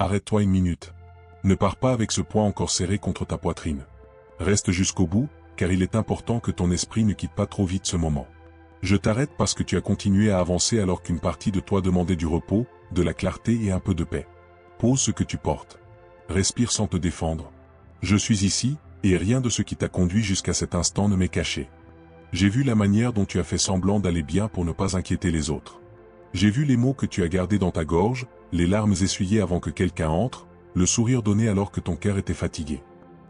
Arrête-toi une minute. Ne pars pas avec ce poing encore serré contre ta poitrine. Reste jusqu'au bout, car il est important que ton esprit ne quitte pas trop vite ce moment. Je t'arrête parce que tu as continué à avancer alors qu'une partie de toi demandait du repos, de la clarté et un peu de paix. Pose ce que tu portes. Respire sans te défendre. Je suis ici, et rien de ce qui t'a conduit jusqu'à cet instant ne m'est caché. J'ai vu la manière dont tu as fait semblant d'aller bien pour ne pas inquiéter les autres. J'ai vu les mots que tu as gardés dans ta gorge, les larmes essuyées avant que quelqu'un entre, le sourire donné alors que ton cœur était fatigué.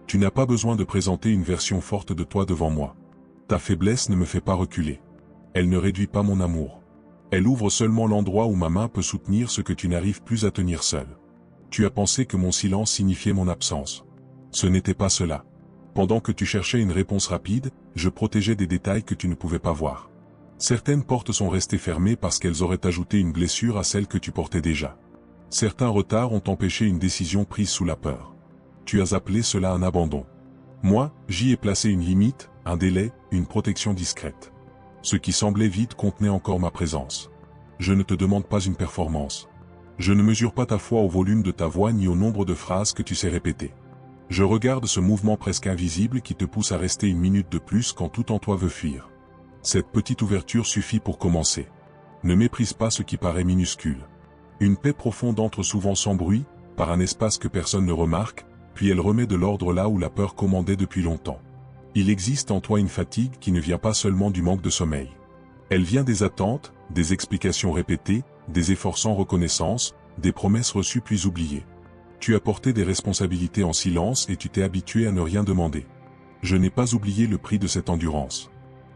Tu n'as pas besoin de présenter une version forte de toi devant moi. Ta faiblesse ne me fait pas reculer. Elle ne réduit pas mon amour. Elle ouvre seulement l'endroit où ma main peut soutenir ce que tu n'arrives plus à tenir seul. Tu as pensé que mon silence signifiait mon absence. Ce n'était pas cela. Pendant que tu cherchais une réponse rapide, je protégeais des détails que tu ne pouvais pas voir. Certaines portes sont restées fermées parce qu'elles auraient ajouté une blessure à celle que tu portais déjà. Certains retards ont empêché une décision prise sous la peur. Tu as appelé cela un abandon. Moi, j'y ai placé une limite, un délai, une protection discrète. Ce qui semblait vide contenait encore ma présence. Je ne te demande pas une performance. Je ne mesure pas ta foi au volume de ta voix ni au nombre de phrases que tu sais répéter. Je regarde ce mouvement presque invisible qui te pousse à rester une minute de plus quand tout en toi veut fuir. Cette petite ouverture suffit pour commencer. Ne méprise pas ce qui paraît minuscule. Une paix profonde entre souvent sans bruit, par un espace que personne ne remarque, puis elle remet de l'ordre là où la peur commandait depuis longtemps. Il existe en toi une fatigue qui ne vient pas seulement du manque de sommeil. Elle vient des attentes, des explications répétées, des efforts sans reconnaissance, des promesses reçues puis oubliées. Tu as porté des responsabilités en silence et tu t'es habitué à ne rien demander. Je n'ai pas oublié le prix de cette endurance.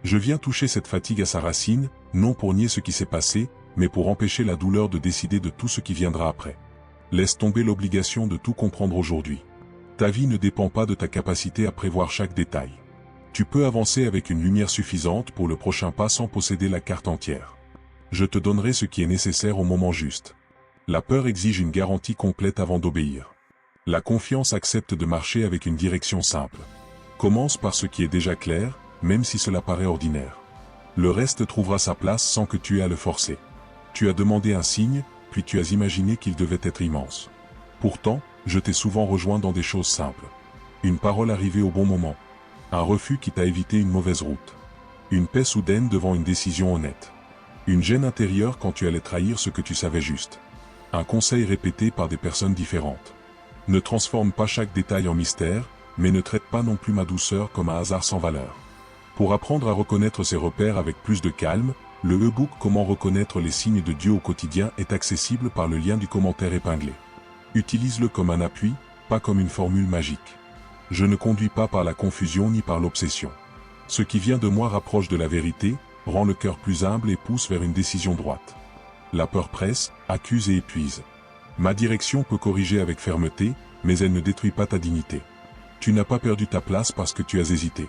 Je viens toucher cette fatigue à sa racine, non pour nier ce qui s'est passé, mais pour empêcher la douleur de décider de tout ce qui viendra après. Laisse tomber l'obligation de tout comprendre aujourd'hui. Ta vie ne dépend pas de ta capacité à prévoir chaque détail. Tu peux avancer avec une lumière suffisante pour le prochain pas sans posséder la carte entière. Je te donnerai ce qui est nécessaire au moment juste. La peur exige une garantie complète avant d'obéir. La confiance accepte de marcher avec une direction simple. Commence par ce qui est déjà clair, même si cela paraît ordinaire. Le reste trouvera sa place sans que tu aies à le forcer. Tu as demandé un signe, puis tu as imaginé qu'il devait être immense. Pourtant, je t'ai souvent rejoint dans des choses simples. Une parole arrivée au bon moment. Un refus qui t'a évité une mauvaise route. Une paix soudaine devant une décision honnête. Une gêne intérieure quand tu allais trahir ce que tu savais juste. Un conseil répété par des personnes différentes. Ne transforme pas chaque détail en mystère, mais ne traite pas non plus ma douceur comme un hasard sans valeur. Pour apprendre à reconnaître ses repères avec plus de calme, le e-book Comment reconnaître les signes de Dieu au quotidien est accessible par le lien du commentaire épinglé. Utilise-le comme un appui, pas comme une formule magique. Je ne conduis pas par la confusion ni par l'obsession. Ce qui vient de moi rapproche de la vérité, rend le cœur plus humble et pousse vers une décision droite. La peur presse, accuse et épuise. Ma direction peut corriger avec fermeté, mais elle ne détruit pas ta dignité. Tu n'as pas perdu ta place parce que tu as hésité.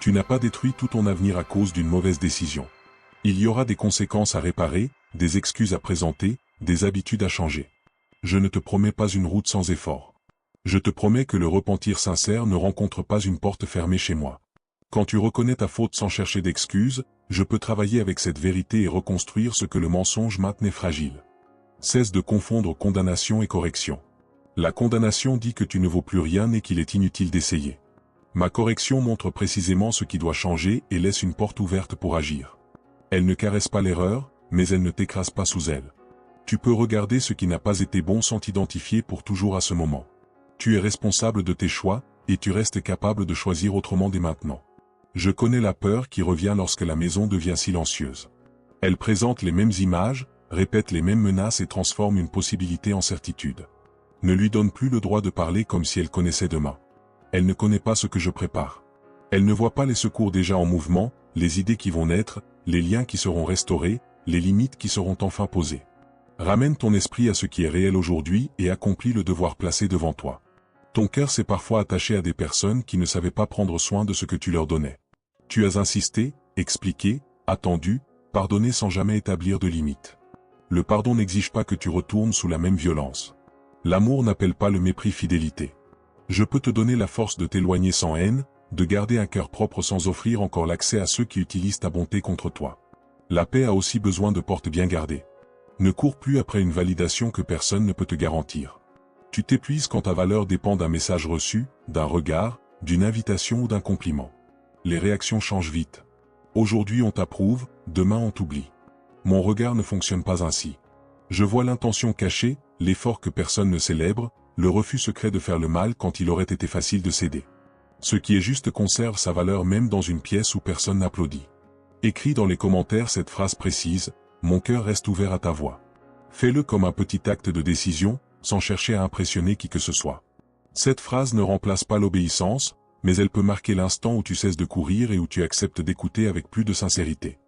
Tu n'as pas détruit tout ton avenir à cause d'une mauvaise décision. Il y aura des conséquences à réparer, des excuses à présenter, des habitudes à changer. Je ne te promets pas une route sans effort. Je te promets que le repentir sincère ne rencontre pas une porte fermée chez moi. Quand tu reconnais ta faute sans chercher d'excuses, je peux travailler avec cette vérité et reconstruire ce que le mensonge maintenait fragile. Cesse de confondre condamnation et correction. La condamnation dit que tu ne vaux plus rien et qu'il est inutile d'essayer. Ma correction montre précisément ce qui doit changer et laisse une porte ouverte pour agir. Elle ne caresse pas l'erreur, mais elle ne t'écrase pas sous elle. Tu peux regarder ce qui n'a pas été bon sans t'identifier pour toujours à ce moment. Tu es responsable de tes choix, et tu restes capable de choisir autrement dès maintenant. Je connais la peur qui revient lorsque la maison devient silencieuse. Elle présente les mêmes images, répète les mêmes menaces et transforme une possibilité en certitude. Ne lui donne plus le droit de parler comme si elle connaissait demain. Elle ne connaît pas ce que je prépare. Elle ne voit pas les secours déjà en mouvement, les idées qui vont naître, les liens qui seront restaurés, les limites qui seront enfin posées. Ramène ton esprit à ce qui est réel aujourd'hui et accomplis le devoir placé devant toi. Ton cœur s'est parfois attaché à des personnes qui ne savaient pas prendre soin de ce que tu leur donnais. Tu as insisté, expliqué, attendu, pardonné sans jamais établir de limite. Le pardon n'exige pas que tu retournes sous la même violence. L'amour n'appelle pas le mépris fidélité. Je peux te donner la force de t'éloigner sans haine, de garder un cœur propre sans offrir encore l'accès à ceux qui utilisent ta bonté contre toi. La paix a aussi besoin de portes bien gardées. Ne cours plus après une validation que personne ne peut te garantir. Tu t'épuises quand ta valeur dépend d'un message reçu, d'un regard, d'une invitation ou d'un compliment. Les réactions changent vite. Aujourd'hui on t'approuve, demain on t'oublie. Mon regard ne fonctionne pas ainsi. Je vois l'intention cachée, l'effort que personne ne célèbre, le refus secret de faire le mal quand il aurait été facile de céder. Ce qui est juste conserve sa valeur même dans une pièce où personne n'applaudit. Écris dans les commentaires cette phrase précise, « Mon cœur reste ouvert à ta voix ». Fais-le comme un petit acte de décision, sans chercher à impressionner qui que ce soit. Cette phrase ne remplace pas l'obéissance, mais elle peut marquer l'instant où tu cesses de courir et où tu acceptes d'écouter avec plus de sincérité.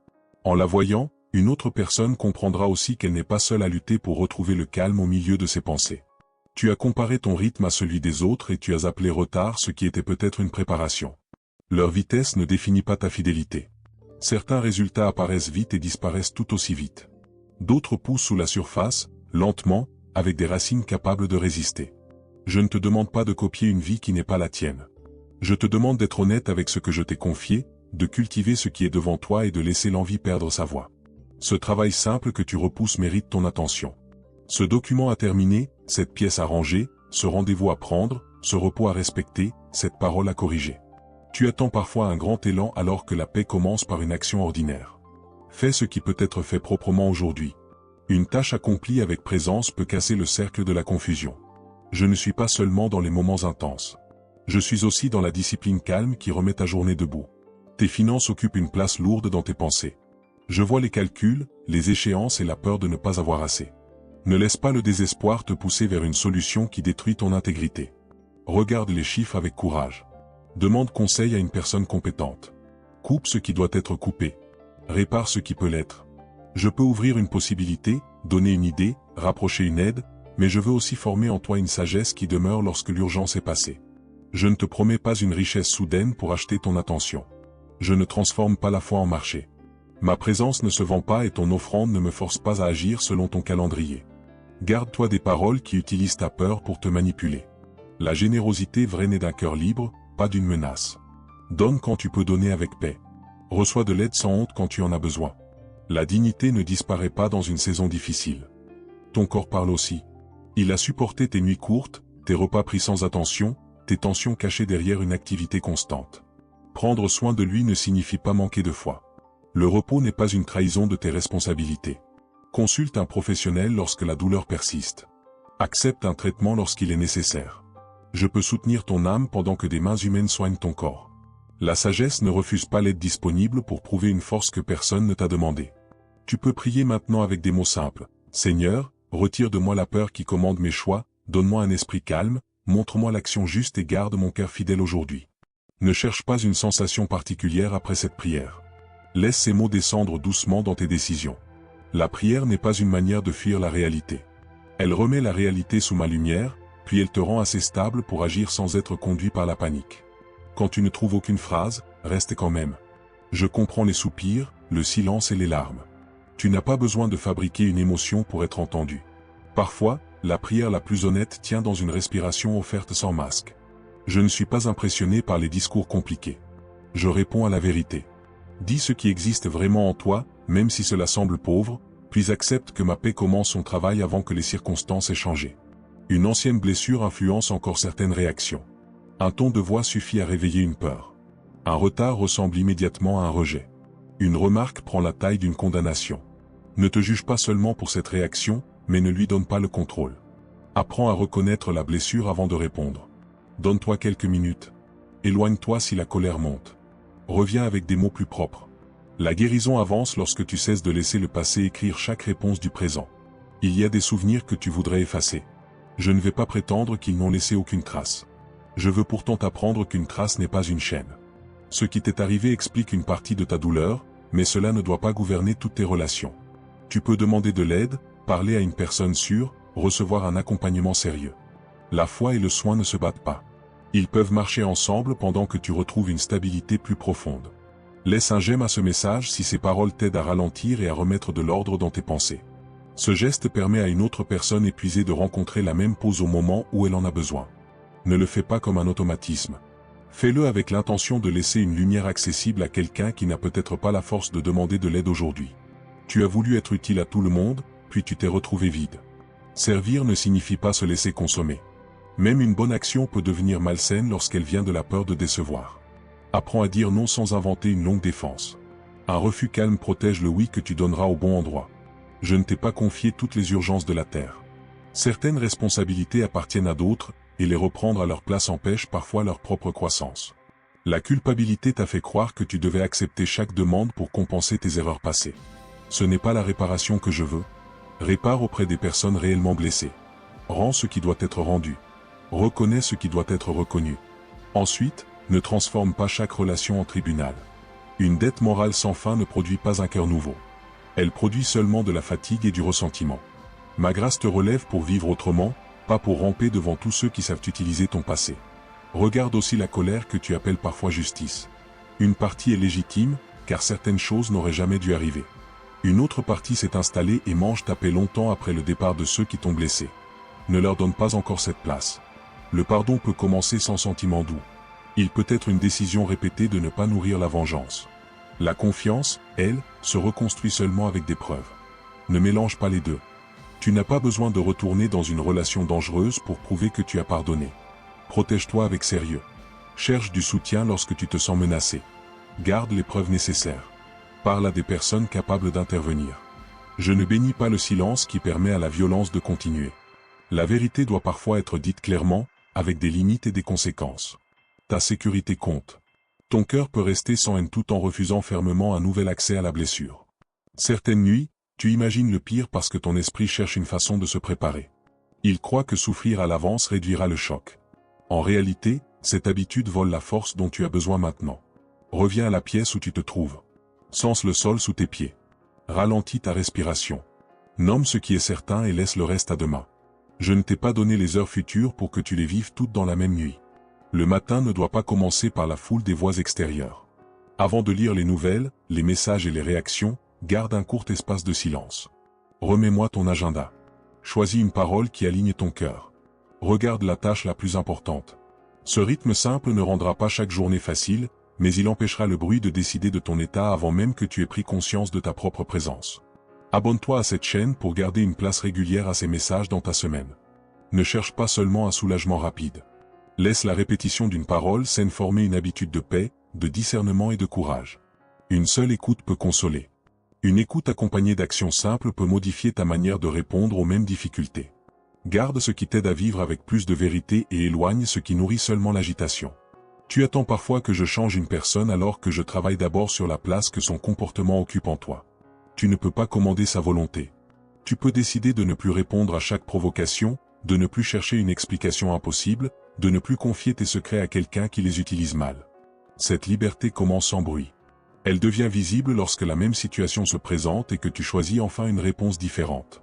En la voyant, une autre personne comprendra aussi qu'elle n'est pas seule à lutter pour retrouver le calme au milieu de ses pensées. Tu as comparé ton rythme à celui des autres et tu as appelé retard ce qui était peut-être une préparation. Leur vitesse ne définit pas ta fidélité. Certains résultats apparaissent vite et disparaissent tout aussi vite. D'autres poussent sous la surface, lentement, avec des racines capables de résister. Je ne te demande pas de copier une vie qui n'est pas la tienne. Je te demande d'être honnête avec ce que je t'ai confié, de cultiver ce qui est devant toi et de laisser l'envie perdre sa voix. Ce travail simple que tu repousses mérite ton attention. Ce document à terminer, cette pièce à ranger, ce rendez-vous à prendre, ce repos à respecter, cette parole à corriger. Tu attends parfois un grand élan alors que la paix commence par une action ordinaire. Fais ce qui peut être fait proprement aujourd'hui. Une tâche accomplie avec présence peut casser le cercle de la confusion. Je ne suis pas seulement dans les moments intenses. Je suis aussi dans la discipline calme qui remet ta journée debout. Tes finances occupent une place lourde dans tes pensées. Je vois les calculs, les échéances et la peur de ne pas avoir assez. Ne laisse pas le désespoir te pousser vers une solution qui détruit ton intégrité. Regarde les chiffres avec courage. Demande conseil à une personne compétente. Coupe ce qui doit être coupé. Répare ce qui peut l'être. Je peux ouvrir une possibilité, donner une idée, rapprocher une aide, mais je veux aussi former en toi une sagesse qui demeure lorsque l'urgence est passée. Je ne te promets pas une richesse soudaine pour acheter ton attention. Je ne transforme pas la foi en marché. Ma présence ne se vend pas et ton offrande ne me force pas à agir selon ton calendrier. Garde-toi des paroles qui utilisent ta peur pour te manipuler. La générosité vraie naît d'un cœur libre, pas d'une menace. Donne quand tu peux donner avec paix. Reçois de l'aide sans honte quand tu en as besoin. La dignité ne disparaît pas dans une saison difficile. Ton corps parle aussi. Il a supporté tes nuits courtes, tes repas pris sans attention, tes tensions cachées derrière une activité constante. Prendre soin de lui ne signifie pas manquer de foi. Le repos n'est pas une trahison de tes responsabilités. Consulte un professionnel lorsque la douleur persiste. Accepte un traitement lorsqu'il est nécessaire. Je peux soutenir ton âme pendant que des mains humaines soignent ton corps. La sagesse ne refuse pas l'aide disponible pour prouver une force que personne ne t'a demandé. Tu peux prier maintenant avec des mots simples. Seigneur, retire de moi la peur qui commande mes choix, donne-moi un esprit calme, montre-moi l'action juste et garde mon cœur fidèle aujourd'hui. Ne cherche pas une sensation particulière après cette prière. Laisse ces mots descendre doucement dans tes décisions. La prière n'est pas une manière de fuir la réalité. Elle remet la réalité sous ma lumière, puis elle te rend assez stable pour agir sans être conduit par la panique. Quand tu ne trouves aucune phrase, reste quand même. Je comprends les soupirs, le silence et les larmes. Tu n'as pas besoin de fabriquer une émotion pour être entendu. Parfois, la prière la plus honnête tient dans une respiration offerte sans masque. Je ne suis pas impressionné par les discours compliqués. Je réponds à la vérité. Dis ce qui existe vraiment en toi, même si cela semble pauvre, puis accepte que ma paix commence son travail avant que les circonstances aient changé. Une ancienne blessure influence encore certaines réactions. Un ton de voix suffit à réveiller une peur. Un retard ressemble immédiatement à un rejet. Une remarque prend la taille d'une condamnation. Ne te juge pas seulement pour cette réaction, mais ne lui donne pas le contrôle. Apprends à reconnaître la blessure avant de répondre. Donne-toi quelques minutes. Éloigne-toi si la colère monte. Reviens avec des mots plus propres. La guérison avance lorsque tu cesses de laisser le passé écrire chaque réponse du présent. Il y a des souvenirs que tu voudrais effacer. Je ne vais pas prétendre qu'ils n'ont laissé aucune trace. Je veux pourtant t'apprendre qu'une trace n'est pas une chaîne. Ce qui t'est arrivé explique une partie de ta douleur, mais cela ne doit pas gouverner toutes tes relations. Tu peux demander de l'aide, parler à une personne sûre, recevoir un accompagnement sérieux. La foi et le soin ne se battent pas. Ils peuvent marcher ensemble pendant que tu retrouves une stabilité plus profonde. Laisse un j'aime à ce message si ces paroles t'aident à ralentir et à remettre de l'ordre dans tes pensées. Ce geste permet à une autre personne épuisée de rencontrer la même pause au moment où elle en a besoin. Ne le fais pas comme un automatisme. Fais-le avec l'intention de laisser une lumière accessible à quelqu'un qui n'a peut-être pas la force de demander de l'aide aujourd'hui. Tu as voulu être utile à tout le monde, puis tu t'es retrouvé vide. Servir ne signifie pas se laisser consommer. Même une bonne action peut devenir malsaine lorsqu'elle vient de la peur de décevoir. Apprends à dire non sans inventer une longue défense. Un refus calme protège le oui que tu donneras au bon endroit. Je ne t'ai pas confié toutes les urgences de la terre. Certaines responsabilités appartiennent à d'autres, et les reprendre à leur place empêche parfois leur propre croissance. La culpabilité t'a fait croire que tu devais accepter chaque demande pour compenser tes erreurs passées. Ce n'est pas la réparation que je veux. Répare auprès des personnes réellement blessées. Rends ce qui doit être rendu. Reconnais ce qui doit être reconnu. Ensuite, ne transforme pas chaque relation en tribunal. Une dette morale sans fin ne produit pas un cœur nouveau. Elle produit seulement de la fatigue et du ressentiment. Ma grâce te relève pour vivre autrement, pas pour ramper devant tous ceux qui savent utiliser ton passé. Regarde aussi la colère que tu appelles parfois justice. Une partie est légitime, car certaines choses n'auraient jamais dû arriver. Une autre partie s'est installée et mange ta paix longtemps après le départ de ceux qui t'ont blessé. Ne leur donne pas encore cette place. Le pardon peut commencer sans sentiment doux. Il peut être une décision répétée de ne pas nourrir la vengeance. La confiance, elle, se reconstruit seulement avec des preuves. Ne mélange pas les deux. Tu n'as pas besoin de retourner dans une relation dangereuse pour prouver que tu as pardonné. Protège-toi avec sérieux. Cherche du soutien lorsque tu te sens menacé. Garde les preuves nécessaires. Parle à des personnes capables d'intervenir. Je ne bénis pas le silence qui permet à la violence de continuer. La vérité doit parfois être dite clairement, avec des limites et des conséquences. Ta sécurité compte. Ton cœur peut rester sans haine tout en refusant fermement un nouvel accès à la blessure. Certaines nuits, tu imagines le pire parce que ton esprit cherche une façon de se préparer. Il croit que souffrir à l'avance réduira le choc. En réalité, cette habitude vole la force dont tu as besoin maintenant. Reviens à la pièce où tu te trouves. Sens le sol sous tes pieds. Ralentis ta respiration. Nomme ce qui est certain et laisse le reste à demain. Je ne t'ai pas donné les heures futures pour que tu les vives toutes dans la même nuit. Le matin ne doit pas commencer par la foule des voix extérieures. Avant de lire les nouvelles, les messages et les réactions, garde un court espace de silence. Remets-moi ton agenda. Choisis une parole qui aligne ton cœur. Regarde la tâche la plus importante. Ce rythme simple ne rendra pas chaque journée facile, mais il empêchera le bruit de décider de ton état avant même que tu aies pris conscience de ta propre présence. Abonne-toi à cette chaîne pour garder une place régulière à ces messages dans ta semaine. Ne cherche pas seulement un soulagement rapide. Laisse la répétition d'une parole saine former une habitude de paix, de discernement et de courage. Une seule écoute peut consoler. Une écoute accompagnée d'actions simples peut modifier ta manière de répondre aux mêmes difficultés. Garde ce qui t'aide à vivre avec plus de vérité et éloigne ce qui nourrit seulement l'agitation. Tu attends parfois que je change une personne alors que je travaille d'abord sur la place que son comportement occupe en toi. Tu ne peux pas commander sa volonté. Tu peux décider de ne plus répondre à chaque provocation, de ne plus chercher une explication impossible, de ne plus confier tes secrets à quelqu'un qui les utilise mal. Cette liberté commence sans bruit. Elle devient visible lorsque la même situation se présente et que tu choisis enfin une réponse différente.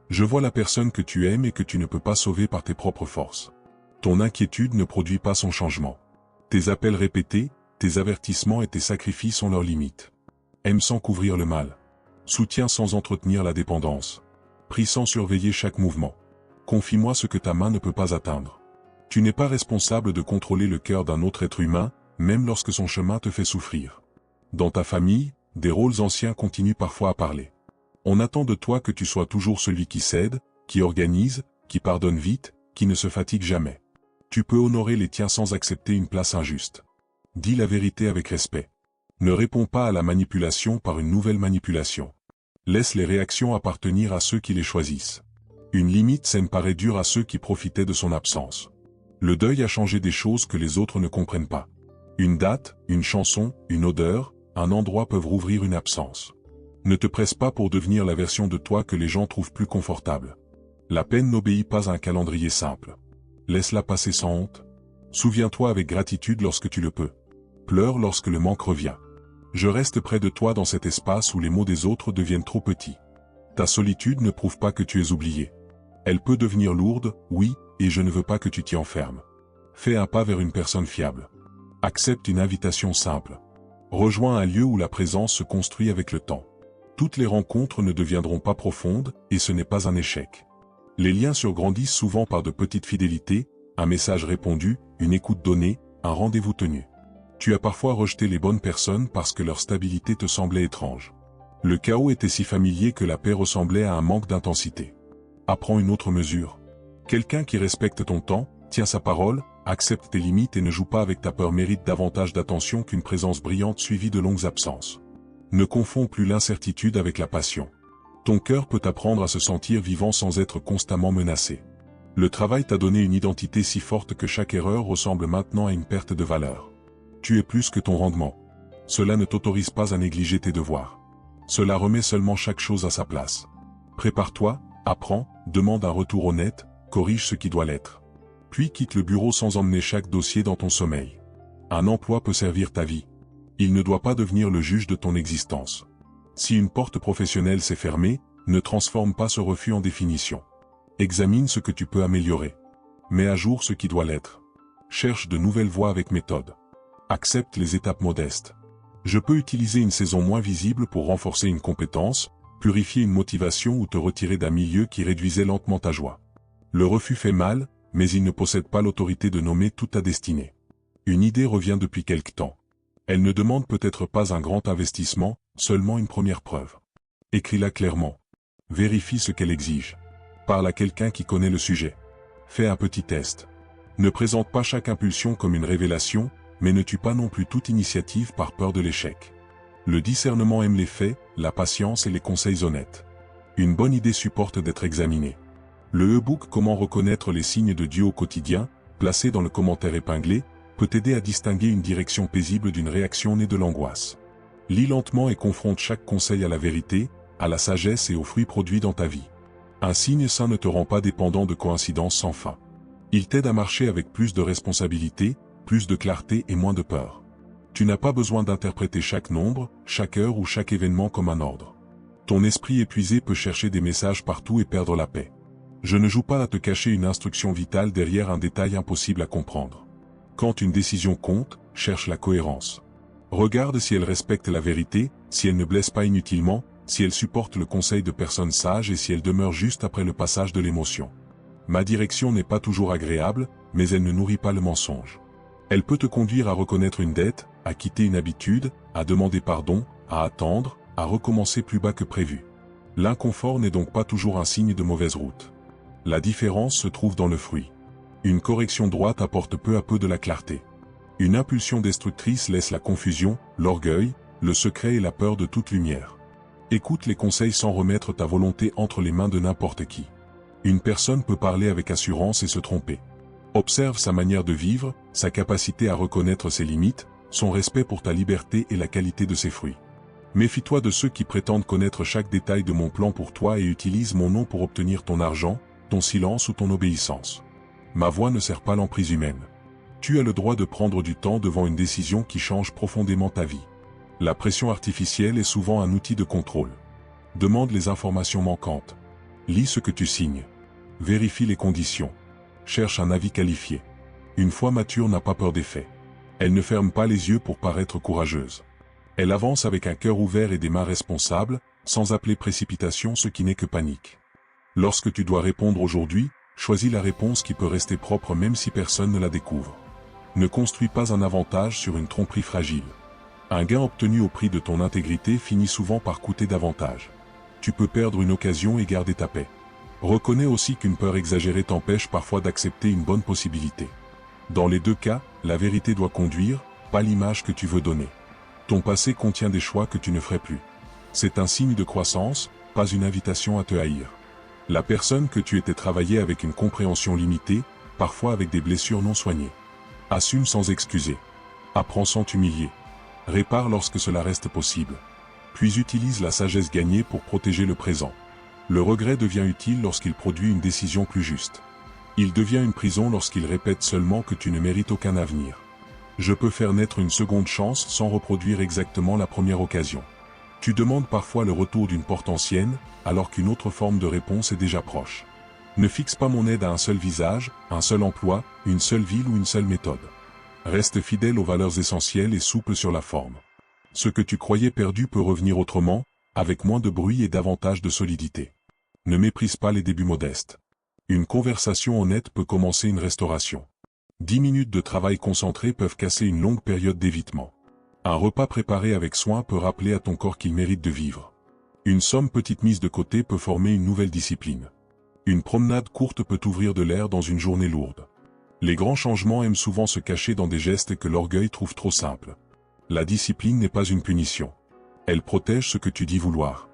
Je vois la personne que tu aimes et que tu ne peux pas sauver par tes propres forces. Ton inquiétude ne produit pas son changement. Tes appels répétés, tes avertissements et tes sacrifices ont leurs limites. Aime sans couvrir le mal. Soutiens sans entretenir la dépendance. Prie sans surveiller chaque mouvement. Confie-moi ce que ta main ne peut pas atteindre. Tu n'es pas responsable de contrôler le cœur d'un autre être humain, même lorsque son chemin te fait souffrir. Dans ta famille, des rôles anciens continuent parfois à parler. On attend de toi que tu sois toujours celui qui cède, qui organise, qui pardonne vite, qui ne se fatigue jamais. Tu peux honorer les tiens sans accepter une place injuste. Dis la vérité avec respect. Ne réponds pas à la manipulation par une nouvelle manipulation. Laisse les réactions appartenir à ceux qui les choisissent. Une limite saine paraît dure à ceux qui profitaient de son absence. Le deuil a changé des choses que les autres ne comprennent pas. Une date, une chanson, une odeur, un endroit peuvent rouvrir une absence. Ne te presse pas pour devenir la version de toi que les gens trouvent plus confortable. La peine n'obéit pas à un calendrier simple. Laisse-la passer sans honte. Souviens-toi avec gratitude lorsque tu le peux. Pleure lorsque le manque revient. Je reste près de toi dans cet espace où les mots des autres deviennent trop petits. Ta solitude ne prouve pas que tu es oublié. Elle peut devenir lourde, oui, et je ne veux pas que tu t'y enfermes. Fais un pas vers une personne fiable. Accepte une invitation simple. Rejoins un lieu où la présence se construit avec le temps. Toutes les rencontres ne deviendront pas profondes, et ce n'est pas un échec. Les liens surgrandissent souvent par de petites fidélités, un message répondu, une écoute donnée, un rendez-vous tenu. Tu as parfois rejeté les bonnes personnes parce que leur stabilité te semblait étrange. Le chaos était si familier que la paix ressemblait à un manque d'intensité. Apprends une autre mesure. Quelqu'un qui respecte ton temps, Tiens sa parole, accepte tes limites et ne joue pas avec ta peur mérite davantage d'attention qu'une présence brillante suivie de longues absences. Ne confonds plus l'incertitude avec la passion. Ton cœur peut t'apprendre à se sentir vivant sans être constamment menacé. Le travail t'a donné une identité si forte que chaque erreur ressemble maintenant à une perte de valeur. Tu es plus que ton rendement. Cela ne t'autorise pas à négliger tes devoirs. Cela remet seulement chaque chose à sa place. Prépare-toi, apprends, demande un retour honnête, corrige ce qui doit l'être. Puis quitte le bureau sans emmener chaque dossier dans ton sommeil. Un emploi peut servir ta vie. Il ne doit pas devenir le juge de ton existence. Si une porte professionnelle s'est fermée, ne transforme pas ce refus en définition. Examine ce que tu peux améliorer. Mets à jour ce qui doit l'être. Cherche de nouvelles voies avec méthode. Accepte les étapes modestes. Je peux utiliser une saison moins visible pour renforcer une compétence, purifier une motivation ou te retirer d'un milieu qui réduisait lentement ta joie. Le refus fait mal, mais il ne possède pas l'autorité de nommer toute ta destinée. Une idée revient depuis quelque temps. Elle ne demande peut-être pas un grand investissement, seulement une première preuve. Écris-la clairement. Vérifie ce qu'elle exige. Parle à quelqu'un qui connaît le sujet. Fais un petit test. Ne présente pas chaque impulsion comme une révélation, mais ne tue pas non plus toute initiative par peur de l'échec. Le discernement aime les faits, la patience et les conseils honnêtes. Une bonne idée supporte d'être examinée. Le e-book Comment reconnaître les signes de Dieu au quotidien, placé dans le commentaire épinglé, peut t'aider à distinguer une direction paisible d'une réaction née de l'angoisse. Lis lentement et confronte chaque conseil à la vérité, à la sagesse et aux fruits produits dans ta vie. Un signe sain ne te rend pas dépendant de coïncidences sans fin. Il t'aide à marcher avec plus de responsabilité, plus de clarté et moins de peur. Tu n'as pas besoin d'interpréter chaque nombre, chaque heure ou chaque événement comme un ordre. Ton esprit épuisé peut chercher des messages partout et perdre la paix. Je ne joue pas à te cacher une instruction vitale derrière un détail impossible à comprendre. Quand une décision compte, cherche la cohérence. Regarde si elle respecte la vérité, si elle ne blesse pas inutilement, si elle supporte le conseil de personnes sages et si elle demeure juste après le passage de l'émotion. Ma direction n'est pas toujours agréable, mais elle ne nourrit pas le mensonge. Elle peut te conduire à reconnaître une dette, à quitter une habitude, à demander pardon, à attendre, à recommencer plus bas que prévu. L'inconfort n'est donc pas toujours un signe de mauvaise route. La différence se trouve dans le fruit. Une correction droite apporte peu à peu de la clarté. Une impulsion destructrice laisse la confusion, l'orgueil, le secret et la peur de toute lumière. Écoute les conseils sans remettre ta volonté entre les mains de n'importe qui. Une personne peut parler avec assurance et se tromper. Observe sa manière de vivre, sa capacité à reconnaître ses limites, son respect pour ta liberté et la qualité de ses fruits. Méfie-toi de ceux qui prétendent connaître chaque détail de mon plan pour toi et utilisent mon nom pour obtenir ton argent, ton silence ou ton obéissance. Ma voix ne sert pas l'emprise humaine. Tu as le droit de prendre du temps devant une décision qui change profondément ta vie. La pression artificielle est souvent un outil de contrôle. Demande les informations manquantes. Lis ce que tu signes. Vérifie les conditions. Cherche un avis qualifié. Une foi mature n'a pas peur des faits. Elle ne ferme pas les yeux pour paraître courageuse. Elle avance avec un cœur ouvert et des mains responsables, sans appeler précipitation ce qui n'est que panique. Lorsque tu dois répondre aujourd'hui, choisis la réponse qui peut rester propre même si personne ne la découvre. Ne construis pas un avantage sur une tromperie fragile. Un gain obtenu au prix de ton intégrité finit souvent par coûter davantage. Tu peux perdre une occasion et garder ta paix. Reconnais aussi qu'une peur exagérée t'empêche parfois d'accepter une bonne possibilité. Dans les deux cas, la vérité doit conduire, pas l'image que tu veux donner. Ton passé contient des choix que tu ne ferais plus. C'est un signe de croissance, pas une invitation à te haïr. La personne que tu étais travaillée avec une compréhension limitée, parfois avec des blessures non soignées. Assume sans excuser. Apprends sans t'humilier. Répare lorsque cela reste possible. Puis utilise la sagesse gagnée pour protéger le présent. Le regret devient utile lorsqu'il produit une décision plus juste. Il devient une prison lorsqu'il répète seulement que tu ne mérites aucun avenir. Je peux faire naître une seconde chance sans reproduire exactement la première occasion. Tu demandes parfois le retour d'une porte ancienne, alors qu'une autre forme de réponse est déjà proche. Ne fixe pas mon aide à un seul visage, un seul emploi, une seule ville ou une seule méthode. Reste fidèle aux valeurs essentielles et souple sur la forme. Ce que tu croyais perdu peut revenir autrement, avec moins de bruit et davantage de solidité. Ne méprise pas les débuts modestes. Une conversation honnête peut commencer une restauration. 10 minutes de travail concentré peuvent casser une longue période d'évitement. Un repas préparé avec soin peut rappeler à ton corps qu'il mérite de vivre. Une somme petite mise de côté peut former une nouvelle discipline. Une promenade courte peut ouvrir de l'air dans une journée lourde. Les grands changements aiment souvent se cacher dans des gestes que l'orgueil trouve trop simples. La discipline n'est pas une punition. Elle protège ce que tu dis vouloir.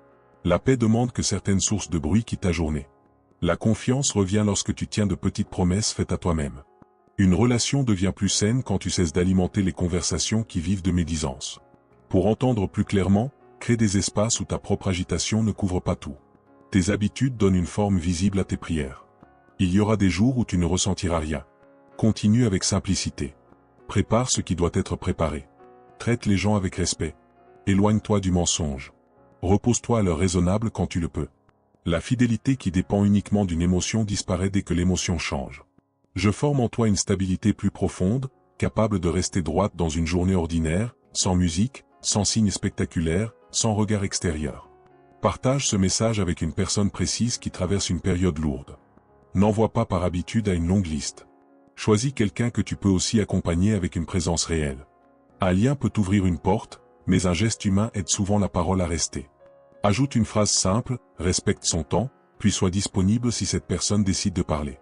La paix demande que certaines sources de bruit quittent ta journée. La confiance revient lorsque tu tiens de petites promesses faites à toi-même. Une relation devient plus saine quand tu cesses d'alimenter les conversations qui vivent de médisance. Pour entendre plus clairement, crée des espaces où ta propre agitation ne couvre pas tout. Tes habitudes donnent une forme visible à tes prières. Il y aura des jours où tu ne ressentiras rien. Continue avec simplicité. Prépare ce qui doit être préparé. Traite les gens avec respect. Éloigne-toi du mensonge. Repose-toi à l'heure raisonnable quand tu le peux. La fidélité qui dépend uniquement d'une émotion disparaît dès que l'émotion change. Je forme en toi une stabilité plus profonde, capable de rester droite dans une journée ordinaire, sans musique, sans signes spectaculaires, sans regard extérieur. Partage ce message avec une personne précise qui traverse une période lourde. N'envoie pas par habitude à une longue liste. Choisis quelqu'un que tu peux aussi accompagner avec une présence réelle. Un lien peut ouvrir une porte, mais un geste humain aide souvent la parole à rester. Ajoute une phrase simple, respecte son temps, puis sois disponible si cette personne décide de parler.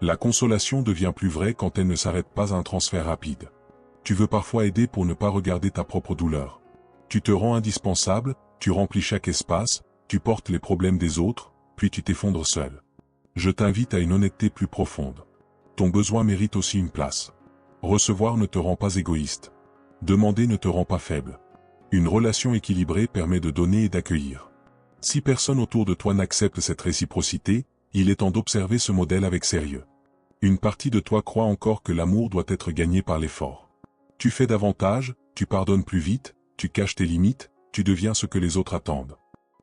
La consolation devient plus vraie quand elle ne s'arrête pas à un transfert rapide. Tu veux parfois aider pour ne pas regarder ta propre douleur. Tu te rends indispensable, tu remplis chaque espace, tu portes les problèmes des autres, puis tu t'effondres seul. Je t'invite à une honnêteté plus profonde. Ton besoin mérite aussi une place. Recevoir ne te rend pas égoïste. Demander ne te rend pas faible. Une relation équilibrée permet de donner et d'accueillir. Si personne autour de toi n'accepte cette réciprocité, il est temps d'observer ce modèle avec sérieux. Une partie de toi croit encore que l'amour doit être gagné par l'effort. Tu fais davantage, tu pardonnes plus vite, tu caches tes limites, tu deviens ce que les autres attendent.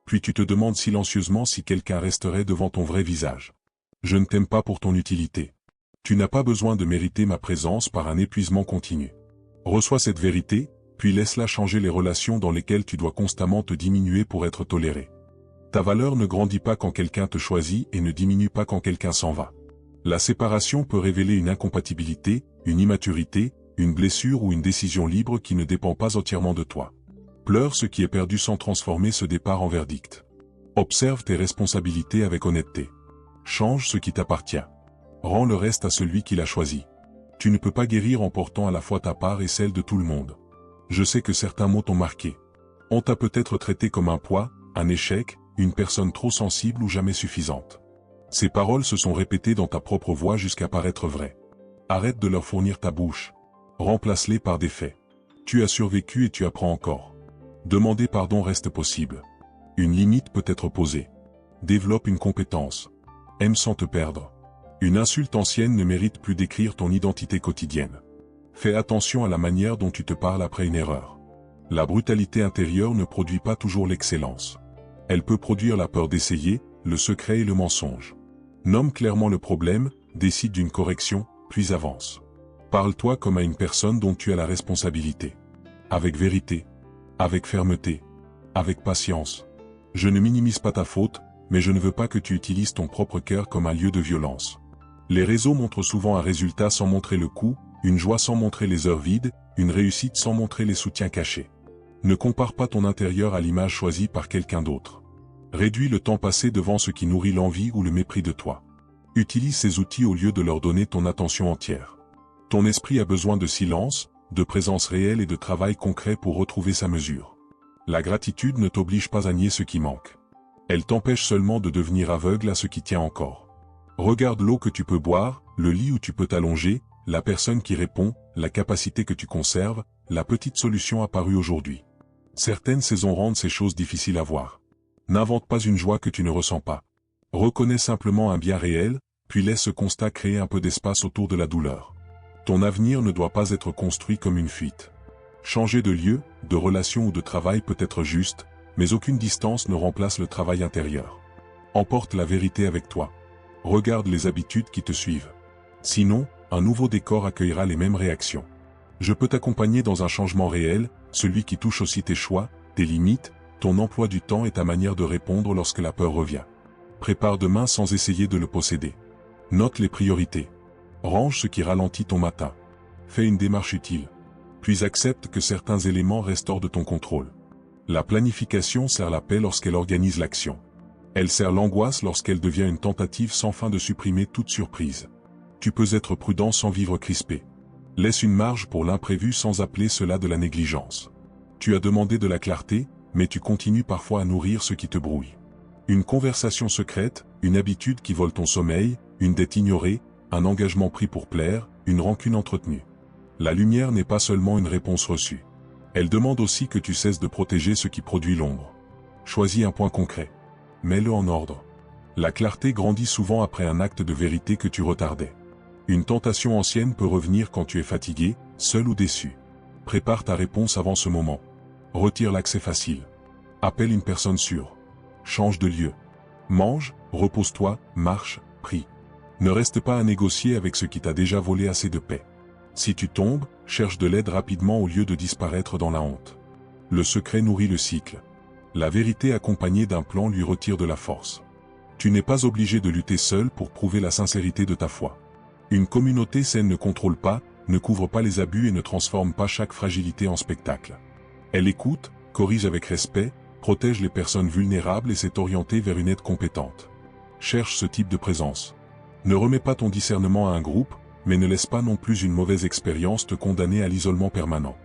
Puis tu te demandes silencieusement si quelqu'un resterait devant ton vrai visage. Je ne t'aime pas pour ton utilité. Tu n'as pas besoin de mériter ma présence par un épuisement continu. Reçois cette vérité, puis laisse-la changer les relations dans lesquelles tu dois constamment te diminuer pour être toléré. Ta valeur ne grandit pas quand quelqu'un te choisit et ne diminue pas quand quelqu'un s'en va. La séparation peut révéler une incompatibilité, une immaturité, une blessure ou une décision libre qui ne dépend pas entièrement de toi. Pleure ce qui est perdu sans transformer ce départ en verdict. Observe tes responsabilités avec honnêteté. Change ce qui t'appartient. Rends le reste à celui qui l'a choisi. Tu ne peux pas guérir en portant à la fois ta part et celle de tout le monde. Je sais que certains mots t'ont marqué. On t'a peut-être traité comme un poids, un échec, une personne trop sensible ou jamais suffisante. Ces paroles se sont répétées dans ta propre voix jusqu'à paraître vraies. Arrête de leur fournir ta bouche. Remplace-les par des faits. Tu as survécu et tu apprends encore. Demander pardon reste possible. Une limite peut être posée. Développe une compétence. Aime sans te perdre. Une insulte ancienne ne mérite plus d'écrire ton identité quotidienne. Fais attention à la manière dont tu te parles après une erreur. La brutalité intérieure ne produit pas toujours l'excellence. Elle peut produire la peur d'essayer, le secret et le mensonge. Nomme clairement le problème, décide d'une correction, puis avance. Parle-toi comme à une personne dont tu as la responsabilité. Avec vérité. Avec fermeté. Avec patience. Je ne minimise pas ta faute, mais je ne veux pas que tu utilises ton propre cœur comme un lieu de violence. Les réseaux montrent souvent un résultat sans montrer le coût, une joie sans montrer les heures vides, une réussite sans montrer les soutiens cachés. Ne compare pas ton intérieur à l'image choisie par quelqu'un d'autre. Réduis le temps passé devant ce qui nourrit l'envie ou le mépris de toi. Utilise ces outils au lieu de leur donner ton attention entière. Ton esprit a besoin de silence, de présence réelle et de travail concret pour retrouver sa mesure. La gratitude ne t'oblige pas à nier ce qui manque. Elle t'empêche seulement de devenir aveugle à ce qui tient encore. Regarde l'eau que tu peux boire, le lit où tu peux t'allonger, la personne qui répond, la capacité que tu conserves, la petite solution apparue aujourd'hui. Certaines saisons rendent ces choses difficiles à voir. N'invente pas une joie que tu ne ressens pas. Reconnais simplement un bien réel, puis laisse ce constat créer un peu d'espace autour de la douleur. Ton avenir ne doit pas être construit comme une fuite. Changer de lieu, de relation ou de travail peut être juste, mais aucune distance ne remplace le travail intérieur. Emporte la vérité avec toi. Regarde les habitudes qui te suivent. Sinon, un nouveau décor accueillera les mêmes réactions. Je peux t'accompagner dans un changement réel, celui qui touche aussi tes choix, tes limites, ton emploi du temps et ta manière de répondre lorsque la peur revient. Prépare demain sans essayer de le posséder. Note les priorités. Range ce qui ralentit ton matin. Fais une démarche utile. Puis accepte que certains éléments restent hors de ton contrôle. La planification sert la paix lorsqu'elle organise l'action. Elle sert l'angoisse lorsqu'elle devient une tentative sans fin de supprimer toute surprise. Tu peux être prudent sans vivre crispé. Laisse une marge pour l'imprévu sans appeler cela de la négligence. Tu as demandé de la clarté, mais tu continues parfois à nourrir ce qui te brouille. Une conversation secrète, une habitude qui vole ton sommeil, une dette ignorée, un engagement pris pour plaire, une rancune entretenue. La lumière n'est pas seulement une réponse reçue. Elle demande aussi que tu cesses de protéger ce qui produit l'ombre. Choisis un point concret. Mets-le en ordre. La clarté grandit souvent après un acte de vérité que tu retardais. Une tentation ancienne peut revenir quand tu es fatigué, seul ou déçu. Prépare ta réponse avant ce moment. Retire l'accès facile. Appelle une personne sûre. Change de lieu. Mange, repose-toi, marche, prie. Ne reste pas à négocier avec ce qui t'a déjà volé assez de paix. Si tu tombes, cherche de l'aide rapidement au lieu de disparaître dans la honte. Le secret nourrit le cycle. La vérité accompagnée d'un plan lui retire de la force. Tu n'es pas obligé de lutter seul pour prouver la sincérité de ta foi. Une communauté saine ne contrôle pas, ne couvre pas les abus et ne transforme pas chaque fragilité en spectacle. Elle écoute, corrige avec respect, protège les personnes vulnérables et s'est orientée vers une aide compétente. Cherche ce type de présence. Ne remets pas ton discernement à un groupe, mais ne laisse pas non plus une mauvaise expérience te condamner à l'isolement permanent.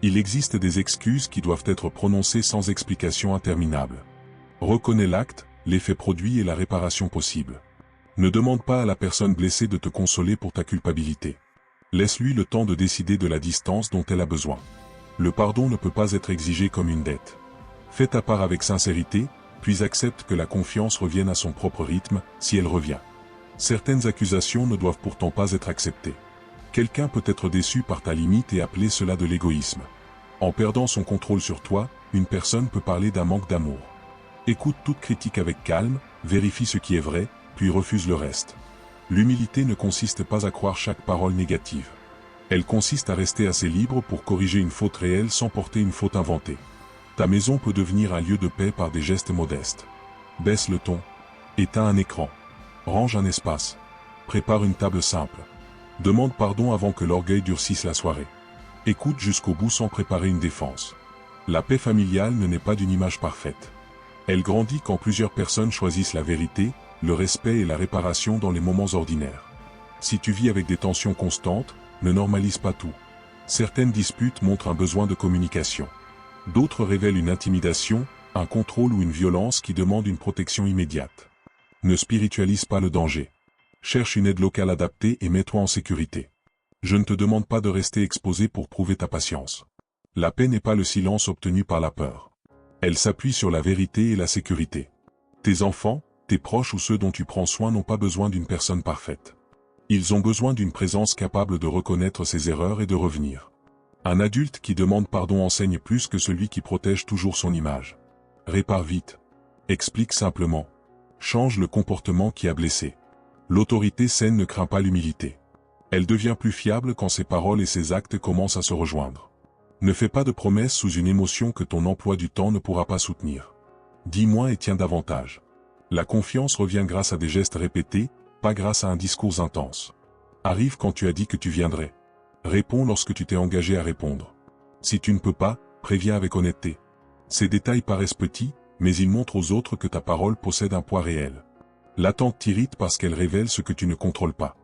Il existe des excuses qui doivent être prononcées sans explication interminable. Reconnais l'acte, l'effet produit et la réparation possible. Ne demande pas à la personne blessée de te consoler pour ta culpabilité. Laisse-lui le temps de décider de la distance dont elle a besoin. Le pardon ne peut pas être exigé comme une dette. Fais ta part avec sincérité, puis accepte que la confiance revienne à son propre rythme, si elle revient. Certaines accusations ne doivent pourtant pas être acceptées. Quelqu'un peut être déçu par ta limite et appeler cela de l'égoïsme. En perdant son contrôle sur toi, une personne peut parler d'un manque d'amour. Écoute toute critique avec calme, vérifie ce qui est vrai, puis refuse le reste. L'humilité ne consiste pas à croire chaque parole négative. Elle consiste à rester assez libre pour corriger une faute réelle sans porter une faute inventée. Ta maison peut devenir un lieu de paix par des gestes modestes. Baisse le ton. Éteins un écran. Range un espace. Prépare une table simple. Demande pardon avant que l'orgueil durcisse la soirée. Écoute jusqu'au bout sans préparer une défense. La paix familiale ne naît pas d'une image parfaite. Elle grandit quand plusieurs personnes choisissent la vérité, le respect et la réparation dans les moments ordinaires. Si tu vis avec des tensions constantes, ne normalise pas tout. Certaines disputes montrent un besoin de communication. D'autres révèlent une intimidation, un contrôle ou une violence qui demande une protection immédiate. Ne spiritualise pas le danger. Cherche une aide locale adaptée et mets-toi en sécurité. Je ne te demande pas de rester exposé pour prouver ta patience. La paix n'est pas le silence obtenu par la peur. Elle s'appuie sur la vérité et la sécurité. Tes enfants, tes proches ou ceux dont tu prends soin n'ont pas besoin d'une personne parfaite. Ils ont besoin d'une présence capable de reconnaître ses erreurs et de revenir. Un adulte qui demande pardon enseigne plus que celui qui protège toujours son image. Répare vite. Explique simplement. Change le comportement qui a blessé. L'autorité saine ne craint pas l'humilité. Elle devient plus fiable quand ses paroles et ses actes commencent à se rejoindre. Ne fais pas de promesses sous une émotion que ton emploi du temps ne pourra pas soutenir. Dis moins et tiens davantage. La confiance revient grâce à des gestes répétés, pas grâce à un discours intense. Arrive quand tu as dit que tu viendrais. Réponds lorsque tu t'es engagé à répondre. Si tu ne peux pas, préviens avec honnêteté. Ces détails paraissent petits, mais ils montrent aux autres que ta parole possède un poids réel. L'attente t'irrite parce qu'elle révèle ce que tu ne contrôles pas.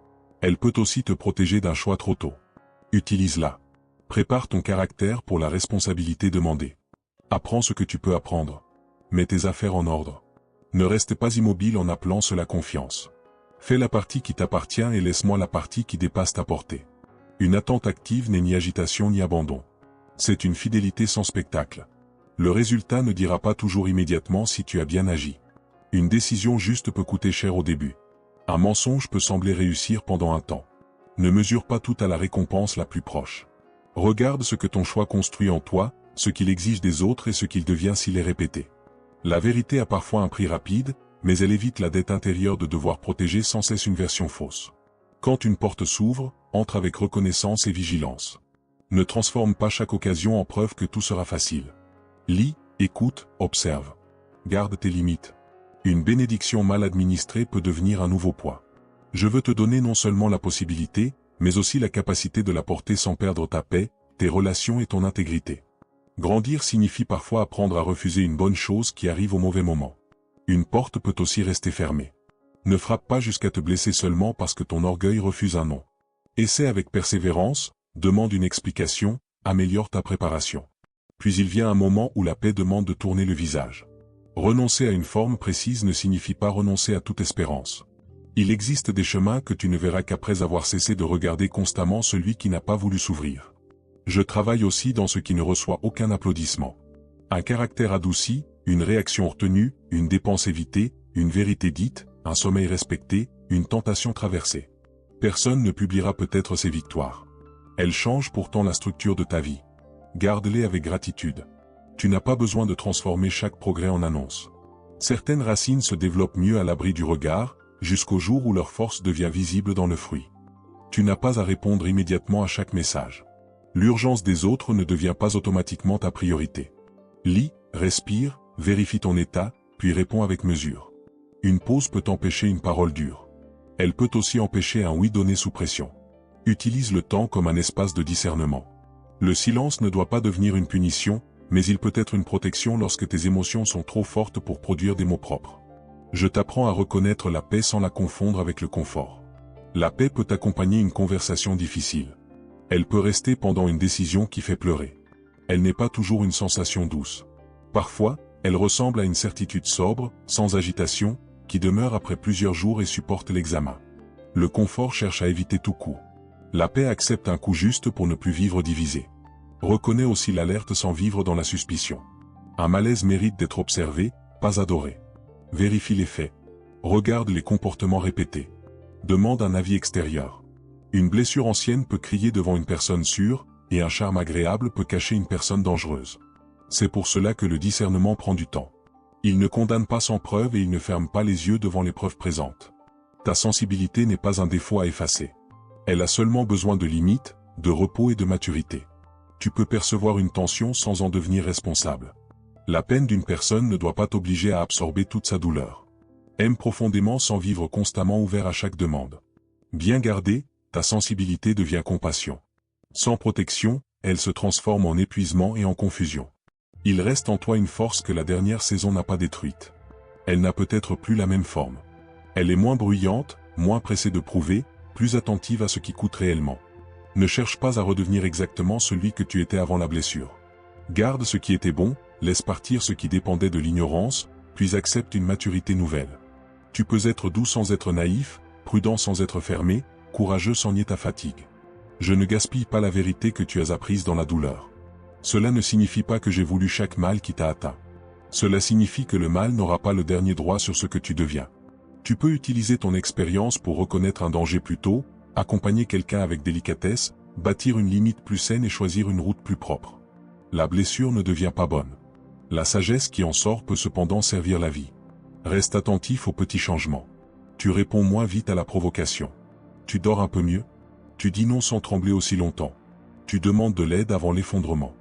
Elle peut aussi te protéger d'un choix trop tôt. Utilise-la. Prépare ton caractère pour la responsabilité demandée. Apprends ce que tu peux apprendre. Mets tes affaires en ordre. Ne reste pas immobile en appelant cela confiance. Fais la partie qui t'appartient et laisse-moi la partie qui dépasse ta portée. Une attente active n'est ni agitation ni abandon. C'est une fidélité sans spectacle. Le résultat ne dira pas toujours immédiatement si tu as bien agi. Une décision juste peut coûter cher au début. Un mensonge peut sembler réussir pendant un temps. Ne mesure pas tout à la récompense la plus proche. Regarde ce que ton choix construit en toi, ce qu'il exige des autres et ce qu'il devient s'il est répété. La vérité a parfois un prix rapide, mais elle évite la dette intérieure de devoir protéger sans cesse une version fausse. Quand une porte s'ouvre, entre avec reconnaissance et vigilance. Ne transforme pas chaque occasion en preuve que tout sera facile. Lis, écoute, observe. Garde tes limites. Une bénédiction mal administrée peut devenir un nouveau poids. Je veux te donner non seulement la possibilité, mais aussi la capacité de la porter sans perdre ta paix, tes relations et ton intégrité. Grandir signifie parfois apprendre à refuser une bonne chose qui arrive au mauvais moment. Une porte peut aussi rester fermée. Ne frappe pas jusqu'à te blesser seulement parce que ton orgueil refuse un non. Essaie avec persévérance, demande une explication, améliore ta préparation. Puis il vient un moment où la paix demande de tourner le visage. Renoncer à une forme précise ne signifie pas renoncer à toute espérance. Il existe des chemins que tu ne verras qu'après avoir cessé de regarder constamment celui qui n'a pas voulu s'ouvrir. Je travaille aussi dans ce qui ne reçoit aucun applaudissement. Un caractère adouci, une réaction retenue, une dépense évitée, une vérité dite, un sommeil respecté, une tentation traversée. Personne ne publiera peut-être ces victoires. Elles changent pourtant la structure de ta vie. Garde-les avec gratitude. Tu n'as pas besoin de transformer chaque progrès en annonce. Certaines racines se développent mieux à l'abri du regard, jusqu'au jour où leur force devient visible dans le fruit. Tu n'as pas à répondre immédiatement à chaque message. L'urgence des autres ne devient pas automatiquement ta priorité. Lis, respire, vérifie ton état, puis réponds avec mesure. Une pause peut empêcher une parole dure. Elle peut aussi empêcher un oui donné sous pression. Utilise le temps comme un espace de discernement. Le silence ne doit pas devenir une punition, mais il peut être une protection lorsque tes émotions sont trop fortes pour produire des mots propres. Je t'apprends à reconnaître la paix sans la confondre avec le confort. La paix peut accompagner une conversation difficile. Elle peut rester pendant une décision qui fait pleurer. Elle n'est pas toujours une sensation douce. Parfois, elle ressemble à une certitude sobre, sans agitation, qui demeure après plusieurs jours et supporte l'examen. Le confort cherche à éviter tout coup. La paix accepte un coup juste pour ne plus vivre divisé. Reconnais aussi l'alerte sans vivre dans la suspicion. Un malaise mérite d'être observé, pas adoré. Vérifie les faits. Regarde les comportements répétés. Demande un avis extérieur. Une blessure ancienne peut crier devant une personne sûre, et un charme agréable peut cacher une personne dangereuse. C'est pour cela que le discernement prend du temps. Il ne condamne pas sans preuve et il ne ferme pas les yeux devant les preuves présentes. Ta sensibilité n'est pas un défaut à effacer. Elle a seulement besoin de limites, de repos et de maturité. Tu peux percevoir une tension sans en devenir responsable. La peine d'une personne ne doit pas t'obliger à absorber toute sa douleur. Aime profondément sans vivre constamment ouvert à chaque demande. Bien gardée, ta sensibilité devient compassion. Sans protection, elle se transforme en épuisement et en confusion. Il reste en toi une force que la dernière saison n'a pas détruite. Elle n'a peut-être plus la même forme. Elle est moins bruyante, moins pressée de prouver, plus attentive à ce qui coûte réellement. Ne cherche pas à redevenir exactement celui que tu étais avant la blessure. Garde ce qui était bon, laisse partir ce qui dépendait de l'ignorance, puis accepte une maturité nouvelle. Tu peux être doux sans être naïf, prudent sans être fermé, courageux sans nier ta fatigue. Je ne gaspille pas la vérité que tu as apprise dans la douleur. Cela ne signifie pas que j'ai voulu chaque mal qui t'a atteint. Cela signifie que le mal n'aura pas le dernier droit sur ce que tu deviens. Tu peux utiliser ton expérience pour reconnaître un danger plus tôt, accompagner quelqu'un avec délicatesse, bâtir une limite plus saine et choisir une route plus propre. La blessure ne devient pas bonne. La sagesse qui en sort peut cependant servir la vie. Reste attentif aux petits changements. Tu réponds moins vite à la provocation. Tu dors un peu mieux. Tu dis non sans trembler aussi longtemps. Tu demandes de l'aide avant l'effondrement.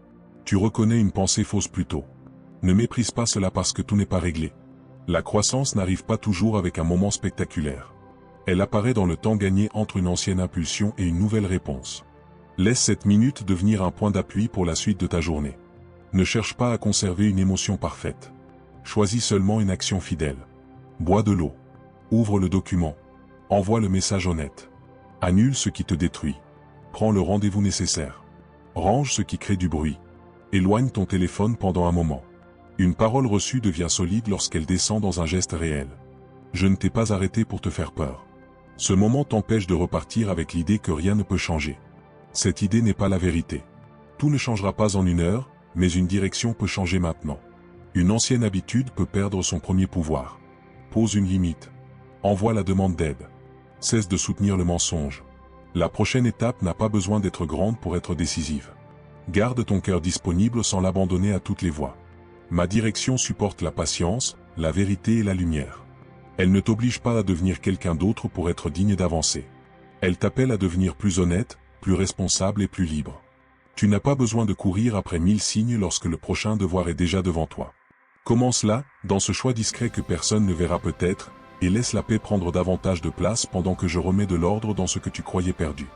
Tu reconnais une pensée fausse plus tôt. Ne méprise pas cela parce que tout n'est pas réglé. La croissance n'arrive pas toujours avec un moment spectaculaire. Elle apparaît dans le temps gagné entre une ancienne impulsion et une nouvelle réponse. Laisse cette minute devenir un point d'appui pour la suite de ta journée. Ne cherche pas à conserver une émotion parfaite. Choisis seulement une action fidèle. Bois de l'eau. Ouvre le document. Envoie le message honnête. Annule ce qui te détruit. Prends le rendez-vous nécessaire. Range ce qui crée du bruit. Éloigne ton téléphone pendant un moment. Une parole reçue devient solide lorsqu'elle descend dans un geste réel. Je ne t'ai pas arrêté pour te faire peur. Ce moment t'empêche de repartir avec l'idée que rien ne peut changer. Cette idée n'est pas la vérité. Tout ne changera pas en une heure, mais une direction peut changer maintenant. Une ancienne habitude peut perdre son premier pouvoir. Pose une limite. Envoie la demande d'aide. Cesse de soutenir le mensonge. La prochaine étape n'a pas besoin d'être grande pour être décisive. Garde ton cœur disponible sans l'abandonner à toutes les voies. Ma direction supporte la patience, la vérité et la lumière. Elle ne t'oblige pas à devenir quelqu'un d'autre pour être digne d'avancer. Elle t'appelle à devenir plus honnête, plus responsable et plus libre. Tu n'as pas besoin de courir après 1000 signes lorsque le prochain devoir est déjà devant toi. Commence là, dans ce choix discret que personne ne verra peut-être, et laisse la paix prendre davantage de place pendant que je remets de l'ordre dans ce que tu croyais perdu.